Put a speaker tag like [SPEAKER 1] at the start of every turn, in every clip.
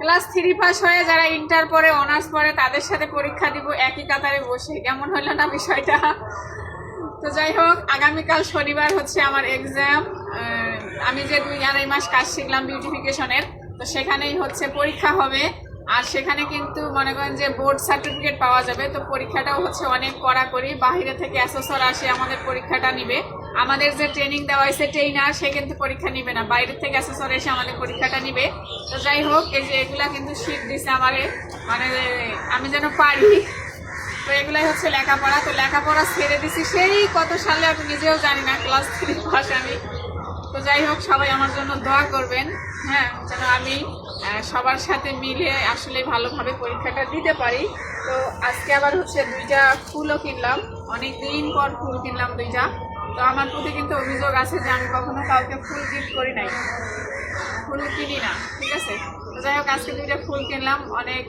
[SPEAKER 1] Class 3 pass হয়ে যারা inter পরে অনার্স পরে তাদের সাথে পরীক্ষা দিব একই কাতারে বসে, কেমন হলো না বিষয়টা। তো যাই হোক, আগামীকাল শনিবার হচ্ছে আমার এক্সাম। আমি যে 2-2.5 মাস কাজ শিখলাম বিউটিফিকেশনের, তো সেখানেই হচ্ছে পরীক্ষা হবে। আর সেখানে কিন্তু মনে করেন যে বোর্ড সার্টিফিকেট পাওয়া যাবে। তো পরীক্ষাটাও হচ্ছে অনেক কড়াকড়ি, বাইরে থেকে অ্যাসেসর আসে আমাদের পরীক্ষাটা নিবে। আমাদের যে ট্রেনিং দেওয়া হয়েছে ট্রেইনার, সে কিন্তু পরীক্ষা নিবে না, বাইরের থেকে অ্যাসেসর এসে আমাদের পরীক্ষাটা নিবে। তো যাই হোক, এই যে এগুলা কিন্তু শিট দিছে আমারে, মানে আমি যেন পারি। তো এগুলাই হচ্ছে লেখাপড়া। তো লেখাপড়া ছেড়ে দিছি সেই কত সালে আমি নিজেও জানি না, ক্লাস 3 পাস আমি। তো যাই হোক, সবাই আমার জন্য দোয়া করবেন, হ্যাঁ, যেন আমি সবার সাথে মিলে আসলে ভালোভাবে পরীক্ষাটা দিতে পারি। তো আজকে আবার হচ্ছে 2টা ফুলও কিনলাম, অনেক দিন পর ফুল কিনলাম 2টা। তো আমার প্রতি কিন্তু অভিযোগ আছে যে আমি কখনো কাউকে ফুল গিফট করি নাই, ফুল কিনি না, ঠিক আছে। তো যাই হোক, আজকে 2টা ফুল কিনলাম অনেক।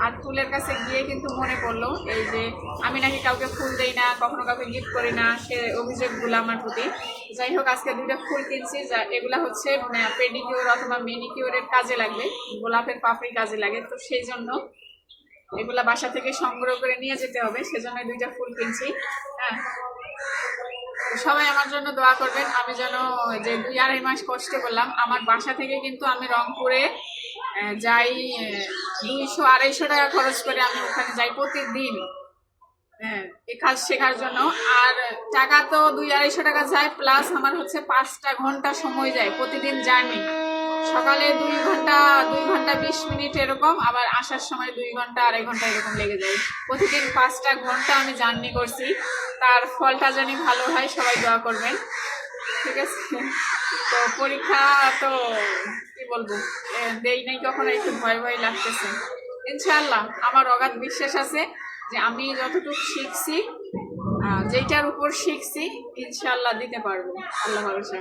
[SPEAKER 1] আর ফুলের কাছে গিয়ে কিন্তু মনে পড়লো এই যে আমি নাকি কাউকে ফুল দেই না, কখনো কাউকে গিফট করি না, সে অভিযোগগুলো আমার প্রতি। যাই হোক, আজকে 2টা ফুল কিনছি, এগুলা হচ্ছে পেডিকিউর অথবা মেনিকিউরের কাজে লাগবে, গোলাপের পাপড়ি কাজে লাগে। তো সেই জন্য এগুলা বাসা থেকে সংগ্রহ করে নিয়ে যেতে হবে, সেজন্য 2টা ফুল কিনছি। হ্যাঁ, সবাই আমার জন্য দোয়া করবেন, আমি যেন যে 2-2.5 মাস কষ্ট করলাম। আমার বাসা থেকে কিন্তু আমি রংপুরে যাই 200-250 টাকা খরচ করে আমি ওখানে যাই প্রতিদিন, হ্যাঁ, এই কাজ শেখার জন্য। আর টাকা তো 200-250 টাকা যায়, প্লাস আমার হচ্ছে 5টা ঘন্টা সময় যায় প্রতিদিন জার্নি। সকালে 2 ঘন্টা 2 ঘন্টা 20 মিনিট এরকম, আবার আসার সময় 2 ঘন্টা 2.5 ঘন্টা এরকম লেগে যায়। প্রতিদিন 5টা ঘন্টা আমি জার্নি করছি। তার ফলটা জানি ভালো হয়, সবাই দোয়া করবেন, ঠিক আছে। তো পরীক্ষা তো কি বলবো, দেই নাই কখনো, একটু ভয় ভয় লাগতেছে। ইনশাআল্লাহ আমার অগাধ বিশ্বাস আছে যে আমি যতটুকু শিখছি, যেটার উপর শিখছি, ইনশাআল্লাহ দিতে পারবো, আল্লাহ ভরসা।